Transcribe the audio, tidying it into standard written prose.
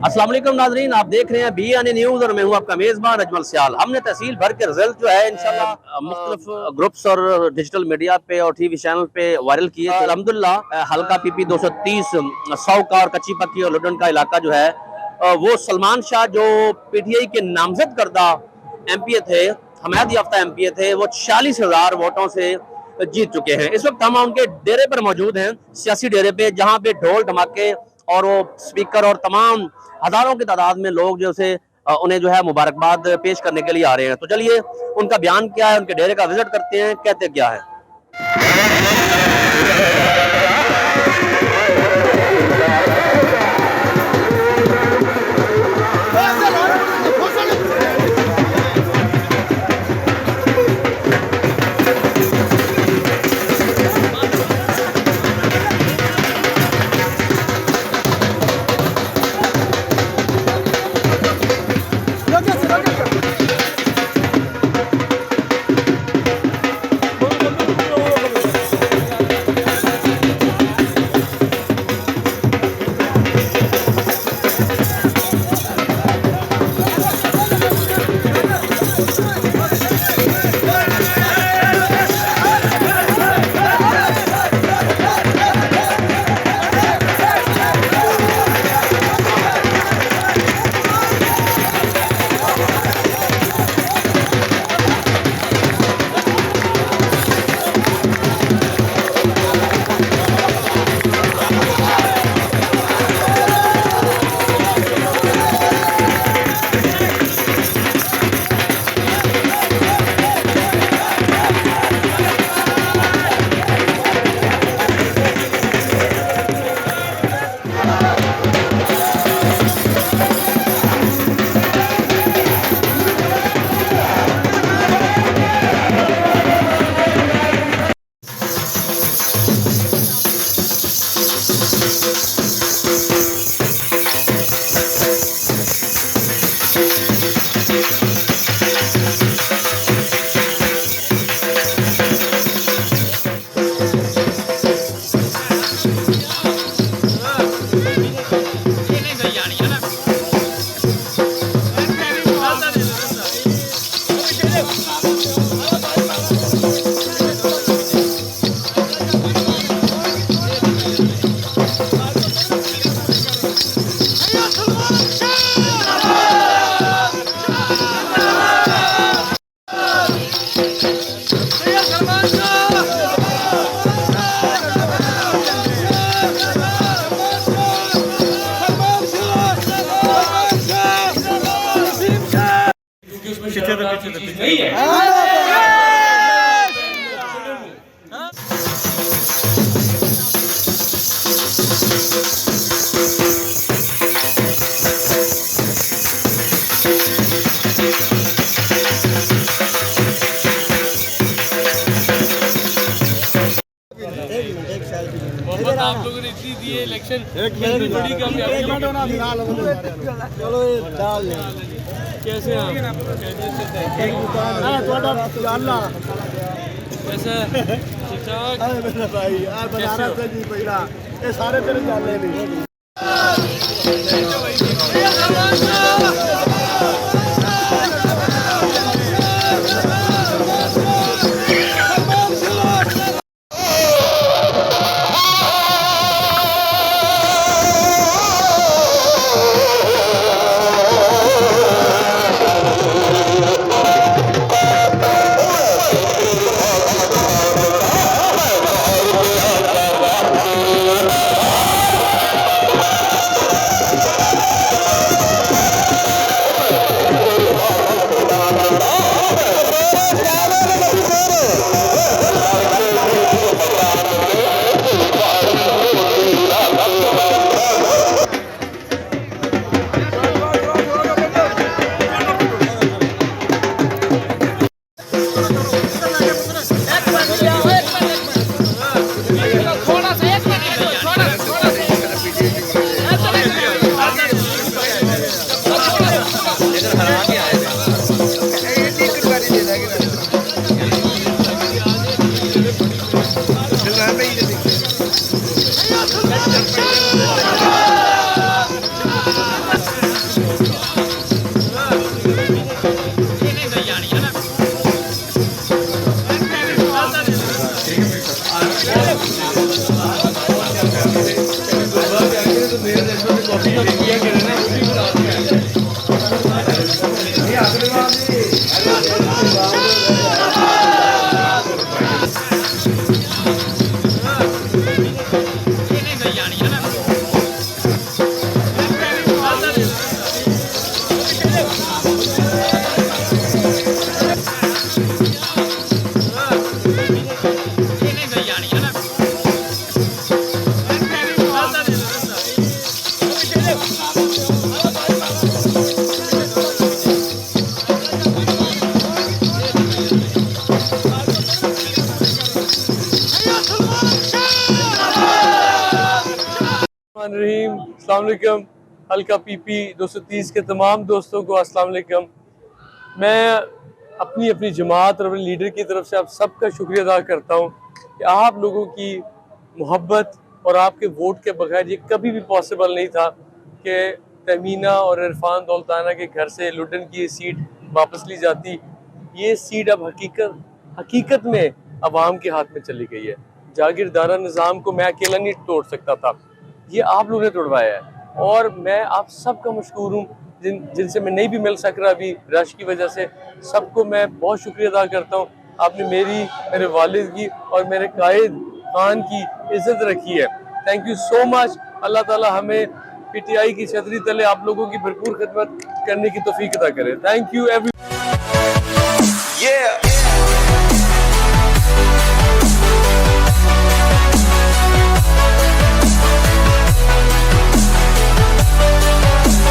अस्सलाम वालेकुम नाजरीन, आप देख रहे हैं बी न्यूज़ और मैं हूं आपका मेज़बान अजमल सियाल। हमने तहसील भर के रिजल्ट जो है इंशाल्लाह मुख्तलिफ ग्रुप्स और डिजिटल मीडिया पे और टीवी चैनल पे वायरल किए। अल्हम्दुलिल्लाह हल्का पीपी 230 100 का और कच्ची पक्की और लुडन का इलाका जो है वो सलमान शाह जो पीटीआई के नामजद करदा एमपीए थे, हमायत याफ्ता एमपीए थे, वो 40,000 वोटों से जीत चुके हैं। इस वक्त हम उनके डेरे पर मौजूद हैं, सियासी डेरे पे, जहाँ पे ढोल धमाके और वो स्पीकर और तमाम हजारों की तादाद में लोग जो से उन्हें जो है मुबारकबाद पेश करने के लिए आ रहे हैं। तो चलिए उनका बयान क्या है, उनके डेरे का विजिट करते हैं, कहते क्या है। नहीं है। आप लोगों ने इतनी दी है इलेक्शन, बड़ी कामयाबी। चलो डाल कैसे आप कैसे ठीक ठाक भाई बनारस से जी पहला ये सारे तेरे जाने नहीं। अस्सलाम वालेकुम। हल्का पीपी 230 के तमाम दोस्तों को अस्सलाम वालेकुम। मैं अपनी अपनी जमात और अपने लीडर की तरफ से आप सबका शुक्रिया अदा करता हूँ कि आप लोगों की मोहब्बत और आपके वोट के बगैर ये कभी भी पॉसिबल नहीं था कि तमीना और इरफान दौलताना के घर से लुटन की सीट वापस ली जाती। ये सीट अब हकीकत में अवाम के हाथ में चली गई है। जागीरदारा निज़ाम को मैं अकेला नहीं तोड़ सकता था, ये आप लोगों ने तोड़वाया है और मैं आप सबका मशकूर हूँ। जिनसे मैं नहीं भी मिल सक रहा अभी रश की वजह से, सबको मैं बहुत शुक्रिया अदा करता हूँ। आपने मेरी, मेरे वालिद की और मेरे कायद खान की इज्जत रखी है। Thank you so much. Allah ताला हमें पीटीआई की छतरी तले आप लोगों की भरपूर खिदमत करने की तौफीक अता करे। Thank you every